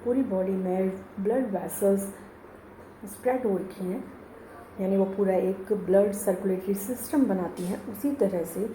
पूरी बॉडी में blood vessels spread हो रखी हैं, यानी वो पूरा एक ब्लड सर्कुलेटरी सिस्टम बनाती हैं, उसी तरह से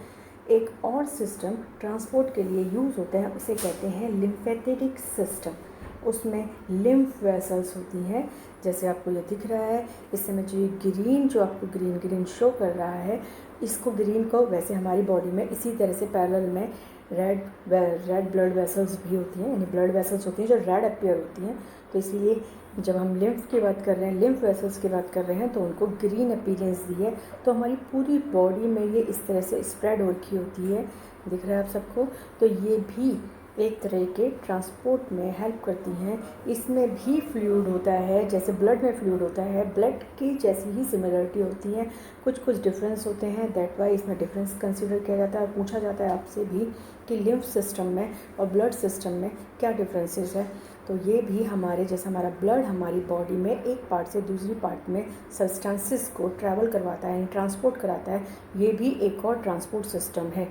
एक और सिस्टम ट्रांसपोर्ट के लिए यूज़ होता है, उसे कहते हैं लिम्फेटिक सिस्टम। उसमें लिम्फ वेसल्स होती हैं, जैसे आपको ये दिख रहा है इस समय जो आपको ग्रीन शो कर रहा है, इसको ग्रीन को वैसे हमारी बॉडी में इसी तरह से पैरेलल में रेड ब्लड वेसल्स भी होती हैं, यानी ब्लड वेसल्स होती हैं जो रेड अपीयर होती हैं। तो इसलिए जब हम लिम्फ की बात कर रहे हैं, लिम्फ वेसल्स की बात कर रहे हैं, तो उनको ग्रीन अपीयरेंस दी है। तो हमारी पूरी बॉडी में ये इस तरह से स्प्रेड हो रखी होती है, दिख रहा है आप सबको। तो ये भी एक तरह के ट्रांसपोर्ट में हेल्प करती हैं। इसमें भी फ्लूइड होता है, जैसे ब्लड में फ्लूइड होता है, ब्लड की जैसी ही सिमिलरिटी होती है, कुछ डिफरेंस होते हैं। दैट वाई इसमें डिफरेंस कंसिडर किया जाता है। पूछा जाता है आपसे भी कि लिम्फ सिस्टम में और ब्लड सिस्टम में क्या डिफरेंसेस है। तो ये भी हमारे जैसे हमारा ब्लड हमारी बॉडी में एक पार्ट से दूसरी पार्ट में सब्सटेंसेस को ट्रैवल करवाता है, ट्रांसपोर्ट कराता है, ये भी एक और ट्रांसपोर्ट सिस्टम है।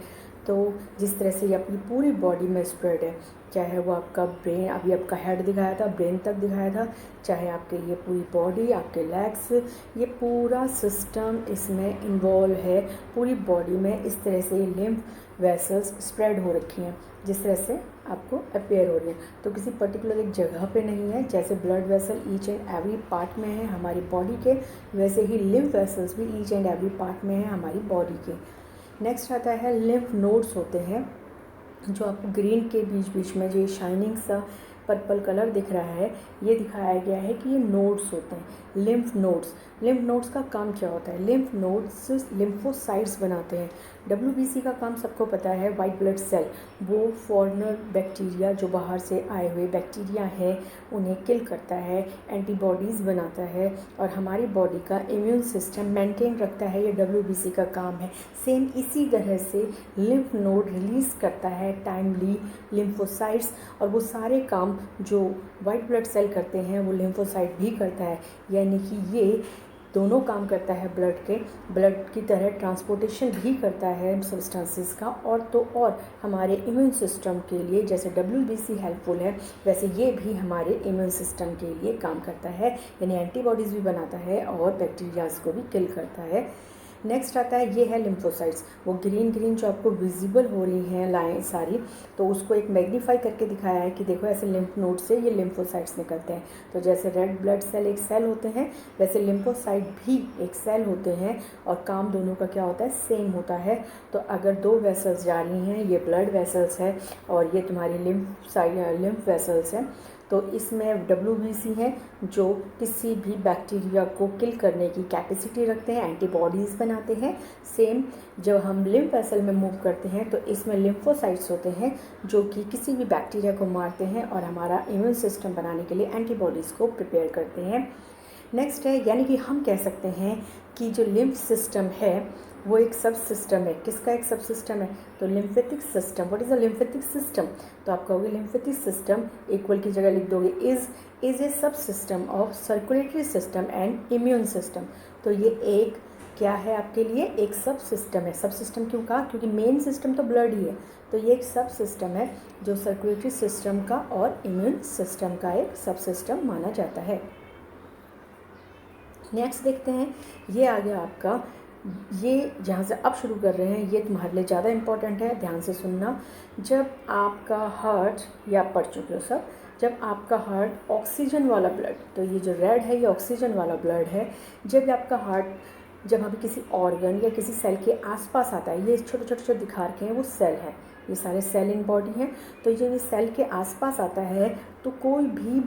तो जिस तरह से ये अपनी पूरी बॉडी में स्प्रेड है, चाहे वो आपका ब्रेन, अभी आपका हेड दिखाया था, ब्रेन तक दिखाया था, चाहे आपके ये पूरी बॉडी, आपके लेग्स, ये पूरा सिस्टम इसमें इन्वॉल्व है। पूरी बॉडी में इस तरह से लिम्फ वेसल्स स्प्रेड हो रखी हैं, जिस तरह से आपको अपेयर हो रही है। तो किसी पर्टिकुलर एक जगह पे नहीं है, जैसे blood vessel each and every part में है हमारी बॉडी के, वैसे ही लिम्फ वेसल्स भी ईच एंड एवरी पार्ट में है हमारी बॉडी के। नेक्स्ट आता है लिम्फ नोड्स होते हैं, जो आपको ग्रीन के बीच में जो ये शाइनिंग सा पर्पल कलर दिख रहा है, ये दिखाया गया है कि ये नोड्स होते हैं, लिम्फ नोड्स। लिम्फ नोड्स का काम क्या होता है? लिम्फ नोड्स लिम्फोसाइट्स बनाते हैं। WBC का काम सबको पता है, वाइट ब्लड सेल, वो फॉरेनर बैक्टीरिया जो बाहर से आए हुए बैक्टीरिया है उन्हें किल करता है, एंटीबॉडीज़ बनाता है और हमारी बॉडी का इम्यून सिस्टम मेंटेन रखता है। ये WBC का काम है। सेम इसी तरह से लिम्फ नोड रिलीज़ करता है टाइमली लिम्फोसाइट्स, और वो सारे काम जो वाइट ब्लड सेल करते हैं वो लिम्फोसाइट भी करता है। यानी कि ये दोनों काम करता है ब्लड की तरह ट्रांसपोर्टेशन भी करता है सब्सटेंसेस का। और हमारे इम्यून सिस्टम के लिए जैसे WBC हेल्पफुल है, वैसे ये भी हमारे इम्यून सिस्टम के लिए काम करता है, यानी एंटीबॉडीज़ भी बनाता है और बैक्टीरियाज को भी किल करता है। नेक्स्ट आता है, ये है लिम्फोसाइट्स। वो ग्रीन जो आपको विजिबल हो रही हैं लाइन सारी, तो उसको एक मैग्नीफाई करके दिखाया है कि देखो ऐसे लिम्फ नोड से ये लिम्फोसाइट्स निकलते हैं। तो जैसे रेड ब्लड सेल एक सेल होते हैं, वैसे लिम्फोसाइट भी एक सेल होते हैं और काम दोनों का क्या होता है? सेम होता है। तो अगर दो वेसल्स जा रही हैं, ये ब्लड वेसल्स है और ये तुम्हारी लिम्फ वेसल्स हैं, तो इसमें WBC है जो किसी भी बैक्टीरिया को किल करने की कैपेसिटी रखते हैं, एंटीबॉडीज़ बनाते हैं। सेम जब हम लिम्फ वेसल में मूव करते हैं तो इसमें लिम्फोसाइट्स होते हैं जो कि किसी भी बैक्टीरिया को मारते हैं और हमारा इम्यून सिस्टम बनाने के लिए एंटीबॉडीज़ को प्रिपेयर करते हैं। नेक्स्ट है, यानी कि हम कह सकते हैं कि जो लिम्फ सिस्टम है वो एक सब सिस्टम है। किसका एक सब सिस्टम है? तो lymphatic system. What is a lymphatic system? तो आप कहोगे लिम्फेटिक सिस्टम इक्वल की जगह लिख दोगे इज ए सब system of circulatory system and immune system. तो ये एक क्या है आपके लिए? एक सब सिस्टम है। सब सिस्टम क्यों कहा? क्योंकि मेन सिस्टम तो ब्लड ही है, तो ये एक सब सिस्टम है जो सर्कुलेटरी सिस्टम का और इम्यून सिस्टम का एक सब सिस्टम माना जाता है। नेक्स्ट देखते हैं, ये आ गया आपका, ये जहाँ से अब शुरू कर रहे हैं ये तुम्हारे लिए ज़्यादा इम्पॉर्टेंट है, ध्यान से सुनना। जब आपका हार्ट, या पढ़ चुके हो सब, जब आपका हार्ट ऑक्सीजन वाला ब्लड, तो ये जो रेड है ये ऑक्सीजन वाला ब्लड है। जब आपका हार्ट जब अभी किसी ऑर्गन या किसी सेल के आसपास आता है, ये छोटे छोटे जो दिखा रखे हैं वो सेल है, ये सारे सेल इन बॉडी हैं। तो जब ये सेल के आसपास आता है तो कोई भी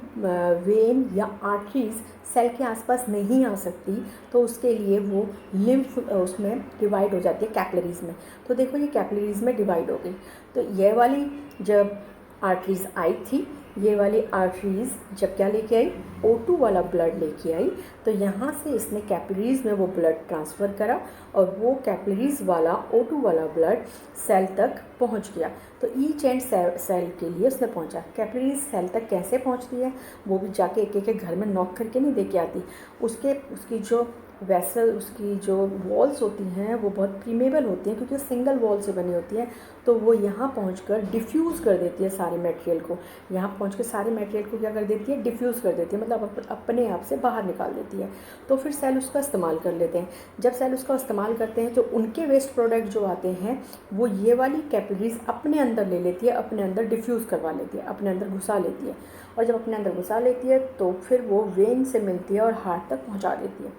वेन या आर्टरीज सेल के आसपास नहीं आ सकती, तो उसके लिए वो लिम्फ उसमें डिवाइड हो जाती है कैपिलरीज़ में। तो देखो ये कैपिलरीज़ में डिवाइड हो गई। तो ये वाली जब आर्टरीज़ आई थी, ये वाली आर्टरीज़ जब क्या लेके आई? O2 वाला ब्लड लेके आई। तो यहाँ से इसने कैपिलरीज़ में वो ब्लड ट्रांसफ़र करा और वो कैपिलरीज़ वाला O2 वाला ब्लड सेल तक पहुँच गया। तो ईच एंड सेल के लिए उसने पहुँचा। कैपिलरीज़ सेल तक कैसे पहुँचती है? वो भी जाके एक एक घर में नॉक करके नहीं दे के आती। उसकी जो वेसल उसकी जो वॉल्स होती हैं वो बहुत प्रीमेबल होती हैं, क्योंकि सिंगल वॉल से बनी होती हैं, तो वो यहाँ पहुँचकर डिफ्यूज़ कर देती है सारे मटेरियल को। यहाँ पहुँचकर सारे मटेरियल को क्या कर देती है, डिफ्यूज़ कर देती है, मतलब अपने आप से बाहर निकाल देती है। तो फिर सेल उसका इस्तेमाल कर लेते हैं। जब सेल उसका इस्तेमाल करते हैं तो उनके वेस्ट प्रोडक्ट जो आते हैं वो ये वाली कैपिलरीज अपने अंदर ले लेती है, अपने अंदर डिफ्यूज़ करवा लेती है, अपने अंदर घुसा लेती है। और जब अपने अंदर घुसा लेती है तो फिर वो वेन से मिलती है और हार्ट तक पहुँचा देती है।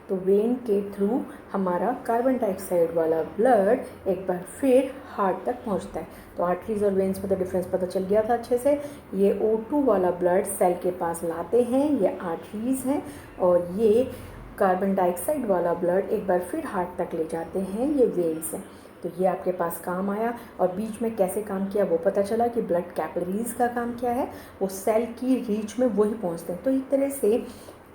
तो वेन के थ्रू हमारा कार्बन डाइऑक्साइड वाला ब्लड एक बार फिर हार्ट तक पहुंचता है। तो आर्टरीज और वेन्स में तो डिफरेंस पता चल गया था अच्छे से। ये O2 वाला ब्लड सेल के पास लाते हैं, ये आर्टरीज हैं, और ये कार्बन डाइऑक्साइड वाला ब्लड एक बार फिर हार्ट तक ले जाते हैं, ये वेन्स हैं। तो ये आपके पास काम आया। और बीच में कैसे काम किया वो पता चला कि ब्लड कैपिलरीज का काम क्या है, वो सेल की रीच में वही पहुंचते हैं। तो एक तरह से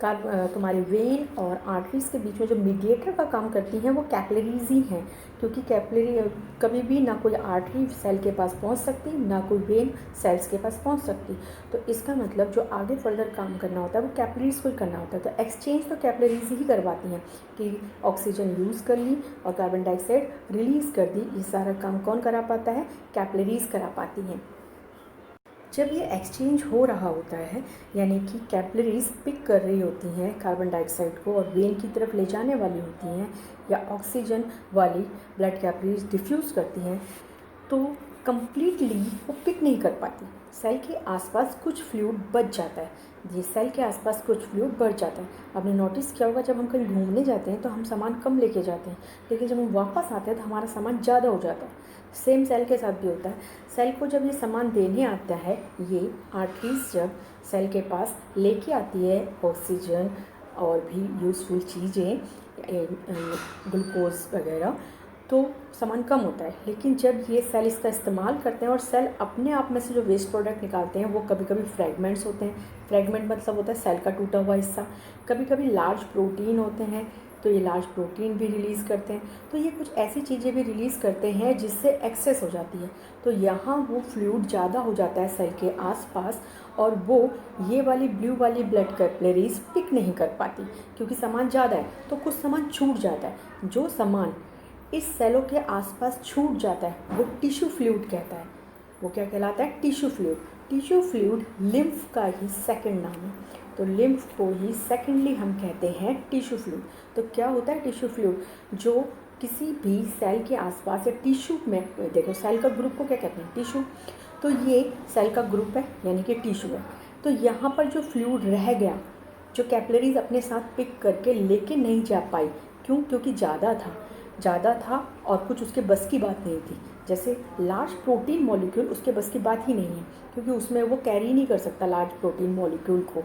तुम्हारी वेन और आर्टरीज के बीच में जो मीडिएटर का काम करती हैं वो कैपिलरीज ही हैं, क्योंकि कैपिलरी कभी भी ना कोई आर्टरी सेल के पास पहुंच सकती, ना कोई वेन सेल्स के पास पहुंच सकती। तो इसका मतलब जो आगे फर्दर काम करना होता है वो कैपिलरीज को ही करना होता है। तो एक्सचेंज तो कैपिलरीज ही करवाती हैं कि ऑक्सीजन यूज़ कर ली और कार्बन डाइऑक्साइड रिलीज़ कर दी। ये सारा काम कौन करा पाता है, कैपिलरीज करा पाती हैं। जब ये एक्सचेंज हो रहा होता है, यानी कि कैपिलरीज पिक कर रही होती हैं कार्बन डाइऑक्साइड को और वेन की तरफ ले जाने वाली होती हैं, या ऑक्सीजन वाली ब्लड कैपिलरीज डिफ्यूज़ करती हैं, तो कंप्लीटली वो पिक नहीं कर पाती। सेल के आसपास कुछ फ्लूइड बच जाता है, ये सेल के आसपास कुछ फ्लूइड बढ़ जाता है। आपने नोटिस किया होगा जब हम कहीं घूमने जाते हैं तो हम सामान कम लेके जाते हैं, लेकिन जब हम वापस आते हैं तो हमारा सामान ज़्यादा हो जाता है। सेम सेल के साथ भी होता है। सेल को जब ये सामान देने आता है, ये आर्टरीज जब सेल के पास लेके आती है ऑक्सीजन और भी यूज़फुल चीज़ें, ग्लूकोज वगैरह, तो सामान कम होता है। लेकिन जब ये सेल इसका इस्तेमाल करते हैं और सेल अपने आप में से जो वेस्ट प्रोडक्ट निकालते हैं वो कभी कभी फ्रैगमेंट्स होते हैं। फ्रैगमेंट मतलब होता है सेल का टूटा हुआ हिस्सा। कभी कभी लार्ज प्रोटीन होते हैं, तो ये लार्ज प्रोटीन भी रिलीज़ करते हैं। तो ये कुछ ऐसी चीज़ें भी रिलीज़ करते हैं जिससे एक्सेस हो जाती है। तो यहाँ वो फ्लूइड ज़्यादा हो जाता है सेल के आसपास, और वो ये वाली ब्लू वाली ब्लड कैपिलरीज पिक नहीं कर पाती, क्योंकि सामान ज़्यादा है तो कुछ सामान छूट जाता है। जो सामान इस सेलों के आसपास छूट जाता है वो टिश्यू फ्लूइड कहता है। वो क्या कहलाता है, tissue fluid. Tissue fluid lymph का ही सेकंड नाम है, तो लिम्फ को ही सेकेंडली हम कहते हैं टिश्यू फ्लूइड। तो क्या होता है टिश्यू फ्लूइड, जो किसी भी सेल के आसपास या टिश्यू में, देखो सेल का ग्रुप को क्या कहते हैं, टिश्यू। तो ये सेल का ग्रुप है यानी कि टिश्यू है। तो यहाँ पर जो फ्लूइड रह गया, जो कैपिलरीज अपने साथ पिक करके लेके नहीं जा पाई, क्यों, क्योंकि ज़्यादा था और कुछ उसके बस की बात नहीं थी। जैसे लार्ज प्रोटीन मॉलिक्यूल उसके बस की बात ही नहीं है, क्योंकि उसमें वो कैरी नहीं कर सकता लार्ज प्रोटीन मॉलिक्यूल को।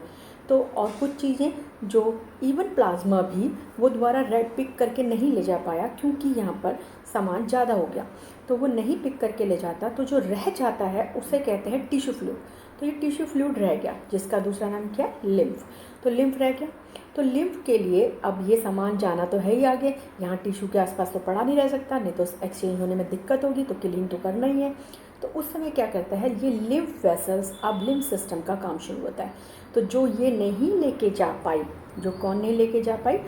तो और कुछ चीज़ें जो इवन प्लाज्मा भी वो दोबारा रेड पिक करके नहीं ले जा पाया, क्योंकि यहाँ पर सामान ज़्यादा हो गया, तो वो नहीं पिक करके ले जाता। तो जो रह जाता है उसे कहते हैं टिश्यू फ्लूइड। तो ये टिश्यू फ्लूइड रह गया, जिसका दूसरा नाम क्या है, लिम्फ। तो लिम्फ रह गया। तो लिम्फ के लिए अब ये सामान जाना तो है ही आगे, यहाँ टिश्यू के आसपास तो पड़ा नहीं रह सकता, नहीं तो एक्सचेंज होने में दिक्कत होगी, तो क्लीन तो करना ही है। तो उस समय क्या करता है, ये लिम्फ वेसल्स, अब लिम्फ सिस्टम का काम शुरू होता है। तो जो ये नहीं लेके जा पाई, जो कौन नहीं लेके जा पाई,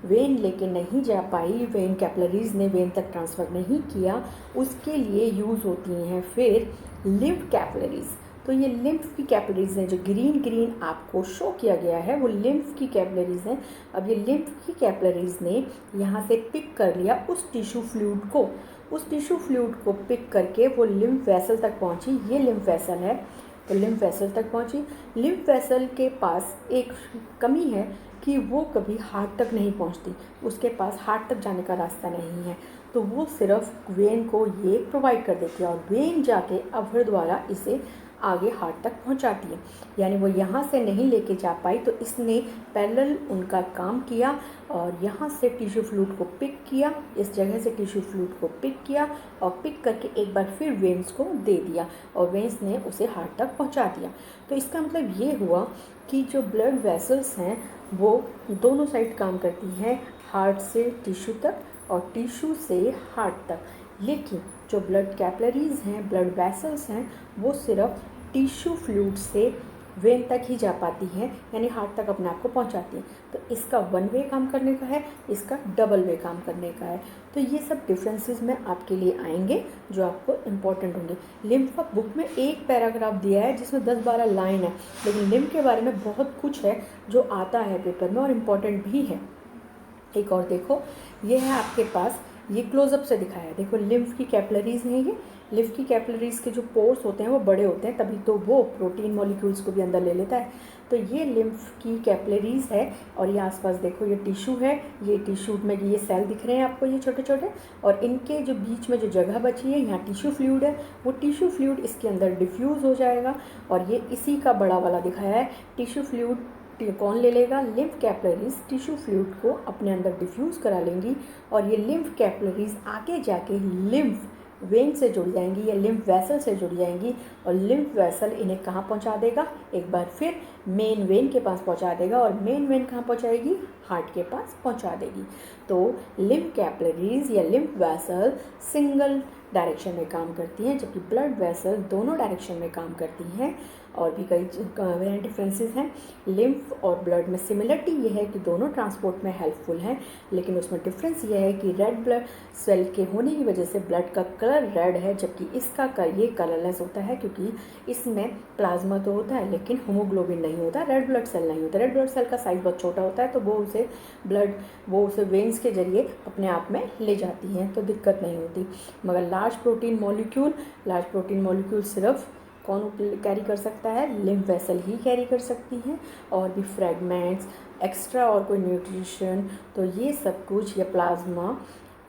वेन लेके नहीं जा पाई, वेन कैपिलरीज ने वेन तक ट्रांसफ़र नहीं किया, उसके लिए यूज़ होती हैं फिर लिम्फ कैपिलरीज। तो ये लिम्फ की कैपिलरीज हैं, जो ग्रीन आपको शो किया गया है वो लिम्फ की कैपिलरीज हैं। अब ये लिम्फ की कैपिलरीज ने यहाँ से पिक कर लिया उस टिश्यू फ्लूइड को, उस टिश्यू फ्लूइड को पिक करके वो लिम्फ वेसल तक पहुँची। ये लिम्फ वेसल है, तो लिम्फ वेसल तक पहुँची। लिम्फ वेसल के पास एक कमी है कि वो कभी हार्ट तक नहीं पहुँचती, उसके पास हार्ट तक जाने का रास्ता नहीं है। तो वो सिर्फ वेन को ये प्रोवाइड कर देती है, और वेन जाके अब फिर दोबारा इसे आगे हार्ट तक पहुंचाती है। यानी वो यहाँ से नहीं लेके जा पाई, तो इसने पैरेलल उनका काम किया और यहाँ से टिश्यू फ्लूइड को पिक किया, इस जगह से टिश्यू फ्लूइड को पिक किया और पिक करके एक बार फिर वेन्स को दे दिया, और वेन्स ने उसे हार्ट तक पहुँचा दिया। तो इसका मतलब ये हुआ कि जो ब्लड वेसल्स हैं वो दोनों साइड काम करती हैं, हार्ट से टिश्यू तक और टिश्यू से हार्ट तक। लेकिन जो ब्लड कैपिलरीज हैं, ब्लड वेसल्स हैं, वो सिर्फ टिश्यू फ्लूइड से वेन तक ही जा पाती हैं, यानी हार्ट तक अपने आप को पहुंचाती हैं। तो इसका वन वे काम करने का है, इसका डबल वे काम करने का है। तो ये सब डिफरेंसेस में आपके लिए आएंगे जो आपको इम्पॉर्टेंट होंगे। लिम्फ का बुक में एक पैराग्राफ दिया है जिसमें 10-12 लाइन है, लेकिन लिम्फ के बारे में बहुत कुछ है जो आता है पेपर में और इम्पॉर्टेंट भी है। एक और देखो, ये है आपके पास, ये क्लोजअप से दिखाया है। देखो लिम्फ की कैपिलरीज हैं, ये लिम्फ की कैपिलरीज के जो पोर्स होते हैं वो बड़े होते हैं, तभी तो वो प्रोटीन मॉलिक्यूल्स को भी अंदर ले लेता है। तो ये लिम्फ की कैपिलरीज है और ये आसपास देखो ये टिश्यू है, ये टिश्यू में ये सेल दिख रहे हैं आपको, ये छोटे छोटे, और इनके जो बीच में जो जगह बची है यहाँ टिश्यू फ्लूइड है, वो टिश्यू फ्लूइड इसके अंदर डिफ्यूज़ हो जाएगा और ये इसी का बड़ा वाला दिखाया है। टिश्यू फ्लूइड कौन ले लेगा? लिम्फ कैपिलरीज टिश्यू फ्लूइड को अपने अंदर डिफ्यूज़ करा लेंगी और ये लिम्फ कैपिलरीज आगे जाके लिम्फ वेन से जुड़ जाएंगी या लिम्फ वेसल से जुड़ जाएंगी और लिम्फ वेसल इन्हें कहाँ पहुँचा देगा? एक बार फिर मेन वेन के पास पहुँचा देगा और मेन वेन कहाँ पहुँचाएगी? हार्ट के पास पहुँचा देगी। तो लिम्फ कैपिलरीज या लिम्फ वेसल सिंगल डायरेक्शन में काम करती हैं, जबकि ब्लड वेसल दोनों डायरेक्शन में काम करती हैं। और भी कई डिफरेंसेस हैं। लिम्फ और ब्लड में सिमिलरिटी ये है कि दोनों ट्रांसपोर्ट में हेल्पफुल हैं, लेकिन उसमें डिफरेंस ये है कि रेड ब्लड सेल के होने की वजह से ब्लड का कलर रेड है, जबकि इसका ये कलरलेस होता है क्योंकि इसमें प्लाज्मा तो होता है लेकिन हीमोग्लोबिन नहीं होता, रेड ब्लड सेल नहीं होता। रेड ब्लड सेल का साइज़ बहुत छोटा होता है तो वो उसे वेन्स के जरिए अपने आप में ले जाती हैं, तो दिक्कत नहीं होती। मगर लार्ज प्रोटीन मॉलिक्यूल सिर्फ कौन कैरी कर सकता है? लिम्फ वेसल ही कैरी कर सकती हैं। और भी फ्रेगमेंट्स, एक्स्ट्रा और कोई न्यूट्रिशन, तो ये सब कुछ, या प्लाज्मा,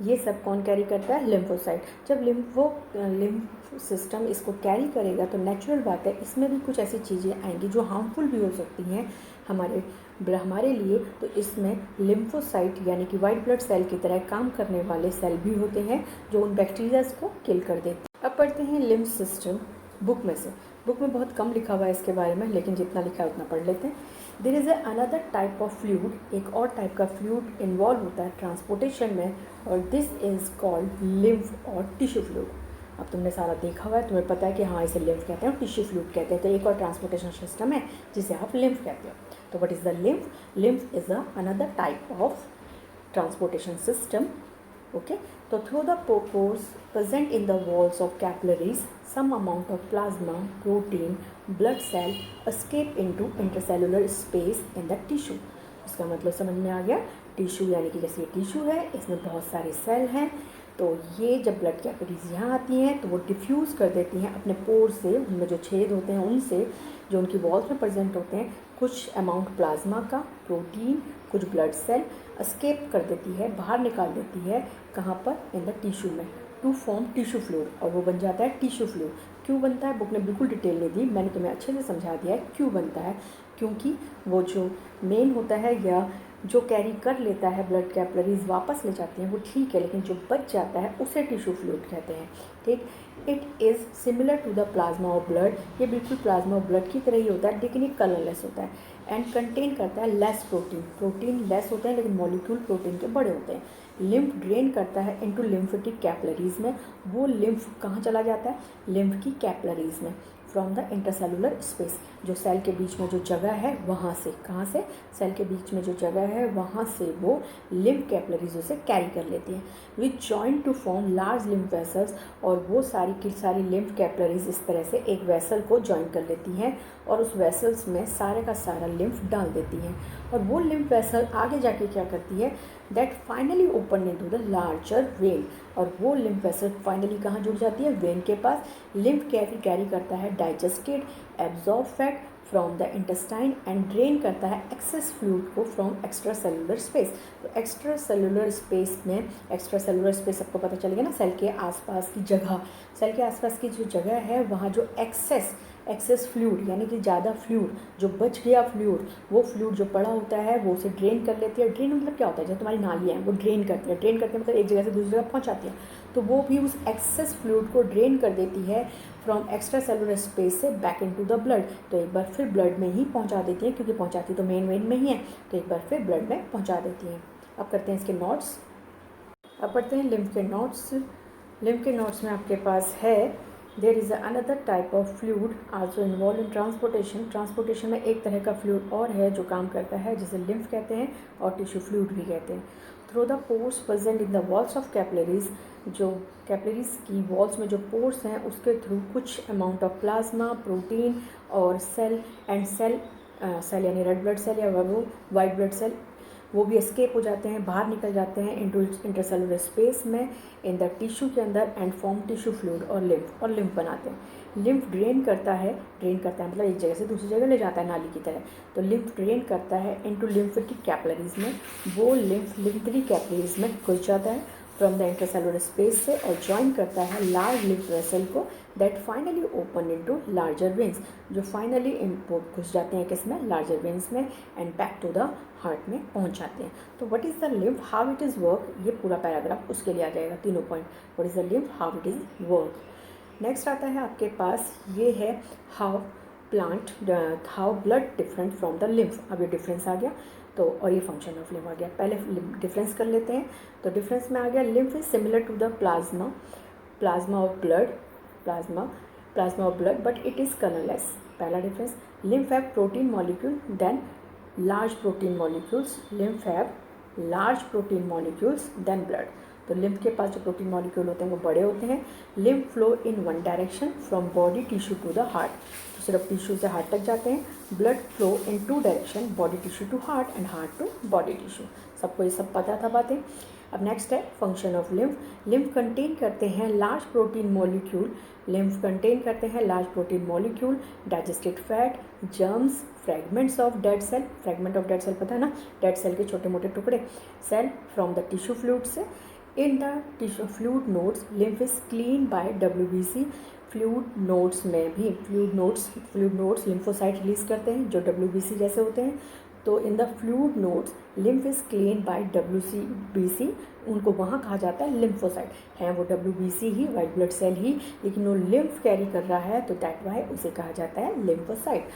ये सब कौन कैरी करता है? लिम्फोसाइट। जब लिम्फ सिस्टम इसको कैरी करेगा तो नेचुरल बात है इसमें भी कुछ ऐसी चीज़ें आएंगी जो हार्मफुल भी हो सकती हैं हमारे लिए। तो इसमें लिम्फोसाइट यानी कि वाइट ब्लड सेल की तरह काम करने वाले सेल भी होते हैं जो उन बैक्टीरियाज को किल कर देते हैं। अब पढ़ते हैं लिम्फ सिस्टम बुक में से। बुक में बहुत कम लिखा हुआ है इसके बारे में, लेकिन जितना लिखा है उतना पढ़ लेते हैं। There is another type of fluid, एक और टाइप का फ्लूइड इन्वॉल्व होता है ट्रांसपोर्टेशन में, और दिस इज़ कॉल्ड लिम्फ और टिश्यू फ्लूइड। अब तुमने सारा देखा हुआ है, तुम्हें पता है कि हाँ इसे लिम्फ कहते हैं और टिश्यू फ्लूइड कहते हैं। तो एक और ट्रांसपोर्टेशन सिस्टम है जिसे आप लिम्फ कहते हो। तो what is the lymph? Lymph is another type of transportation system. Okay, so through the pores present in the walls of capillaries, some amount of plasma, protein, blood cell escape into intercellular space in the tissue. इसका मतलब समझ में आ गया? Tissue यानी कि जैसे ये टिश्यू है, इसमें बहुत सारे सेल हैं, तो ये जब ब्लड कैपिलरीज यहाँ आती हैं तो वो डिफ्यूज़ कर देती हैं अपने पोर से, उनमें जो छेद होते हैं उनसे, जो उनकी वॉल्स में प्रेजेंट होते हैं, कुछ अमाउंट प्लाज्मा का, प्रोटीन, कुछ ब्लड सेल एस्केप कर देती है, बाहर निकाल देती है। कहाँ पर? इन द टिश्यू में, टू फॉर्म टिश्यू फ्लूइड, और वो बन जाता है टिश्यू फ्लूइड। क्यों बनता है? बुक ने बिल्कुल डिटेल नहीं दी, मैंने तुम्हें अच्छे से समझा दिया है क्यों बनता है। क्योंकि वो जो मेन होता है या जो कैरी कर लेता है ब्लड कैपिलरीज वापस ले जाती हैं वो ठीक है, लेकिन जो बच जाता है उसे टिश्यू फ्लूइड कहते हैं। ठीक, it is similar to the plasma of blood, ये बिल्कुल प्लाज्मा ऑफ ब्लड की तरह ही होता है, लेकिन ये कलरलेस होता है एंड कंटेन करता है लेस प्रोटीन लेस होते हैं लेकिन मॉलिक्यूल प्रोटीन के बड़े होते हैं। लिम्फ ड्रेन करता है इनटू लिम्फेटिक कैपिलरीज में, वो लिम्फ कहाँ चला जाता है? लिम्फ की कैपिलरीज में, फ्रॉम द इंटरसेलुलर स्पेस, जो सेल के बीच में जो जगह है वहाँ से, कहाँ से? सेल के बीच में जो जगह है वहाँ से वो लिम्फ कैपिलरीज उसे कैरी कर लेती हैं, which join to form large lymph vessels, और वो सारी की सारी लिम्फ कैपिलरीज इस तरह से एक वेसल को जॉइन कर लेती हैं और उस वेसल्स में सारे का सारा लिम्फ डाल देती हैं। और वो लिम्फ वेसल आगे जाके क्या करती है? That finally open into the larger when, और वो लिम्फ वेसल फाइनली कहाँ जुड़ जाती है? वेन के पास। लिम्फ कैरी करता है digested absorb fat from the intestine and drain करता है एक्सेस फ्लूइड को फ्रॉम एक्स्ट्रा सेलुलर स्पेस। तो एक्स्ट्रा सेलुलर स्पेस में, एक्स्ट्रा सेलुलर स्पेस सबको पता चलेगा ना, सेल के आसपास की जगह, सेल के आसपास की जो जगह है वहाँ जो एक्सेस फ्लूइड यानी कि ज़्यादा फ्लूइड, जो बच गया फ्लूइड, वो फ्लूइड जो पड़ा होता है वो उसे ड्रेन कर लेती है। ड्रेन मतलब क्या होता है? जब तुम्हारी नालियाँ हैं वो ड्रेन करती है, ड्रेन करते हैं मतलब एक जगह से दूसरी जगह पहुँचाती है, तो वो भी उस एक्सेस फ्लूइड को ड्रेन कर देती है फ्रॉम एक्स्ट्रा सेलुलर स्पेस से बैक इनटू द ब्लड। तो एक बार फिर ब्लड में ही पहुँचा देती है, क्योंकि पहुँचाती तो मेन वेन में ही है, तो एक बार फिर ब्लड में पहुँचा देती हैं। अब करते हैं इसके नोट्स। अब पढ़ते हैं लिम्फ के नोट्स। लिम्फ के नोट्स में आपके पास है there is another type of fluid also involve in transportation में एक तरह का फ्लूइड और है जो काम करता है, जिसे लिम्फ कहते हैं और टिश्यू फ्लूइड भी कहते हैं। Through the pores present in the walls of capillaries, जो कैपिलरीज की वॉल्स में जो पोर्स हैं उसके थ्रू कुछ अमाउंट ऑफ प्लाज्मा, प्रोटीन और सेल यानी रेड ब्लड सेल या वो वाइट ब्लड सेल, वो भी एस्केप हो जाते हैं, बाहर निकल जाते हैं इनटू इंटरसेलुलर स्पेस में इन द टिश्यू के अंदर एंड फॉर्म टिश्यू फ्लूइड और लिम्फ बनाते हैं। लिम्फ ड्रेन करता है मतलब एक जगह से दूसरी जगह ले जाता है नाली की तरह। तो लिम्फ ड्रेन करता है इनटू लिम्फेटिक कैपिलरीज में, वो लिम्फेटिक कैपिलरीज में घुस जाता है फ्रॉम द इंटरसेलुलर स्पेस से और ज्वाइन करता है लार्ज लिम्फ वेसल को that finally open into larger veins, जो फाइनली घुस जाते हैं किसमें, लार्जर वेन्स में and back to the heart में पहुंच जाते हैं। तो what is the lymph, how it is work, ये पूरा पैराग्राफ उसके लिए आ जाएगा, तीनों point. What is the lymph, how it is work. Next आता है आपके पास, ये है how blood different from the lymph. अब ये डिफरेंस आ गया तो, और ये फंक्शन ऑफ लिम्फ आ गया। पहले डिफरेंस कर लेते हैं। तो डिफरेंस में आ गया, lymph is similar to the plasma of blood but it is colourless. पहला difference, lymph have protein molecule than large protein molecules, lymph have large protein molecules than blood. तो लिम्फ के पास जो प्रोटीन मॉलिक्यूल होते हैं वो बड़े होते हैं। Lymph flow in one direction from body tissue to the heart, तो सिर्फ टिश्यू से हार्ट तक जाते हैं। Blood flow in two direction, body tissue to heart and heart to body tissue. सबको ये सब पता था बातें। अब नेक्स्ट है function of lymph. Lymph contain करते हैं large protein molecule, digested fat, germs, fragments of dead cell, पता है ना, डेड सेल के छोटे मोटे टुकड़े, cell from the tissue fluid से। In the tissue fluid nodes, lymph is clean by WBC। Fluid nodes में भी फ्लूइड नोड्स लिम्फोसाइट रिलीज करते हैं जो WBC जैसे होते हैं। तो in the fluid nodes lymph is clean by WBC, उनको वहाँ कहा जाता है लिम्फोसाइट। हैं वो WBC ही, वाइट ब्लड सेल ही, लेकिन वो लिम्फ कैरी कर रहा है तो दैट वाई उसे कहा जाता है लिम्फोसाइट।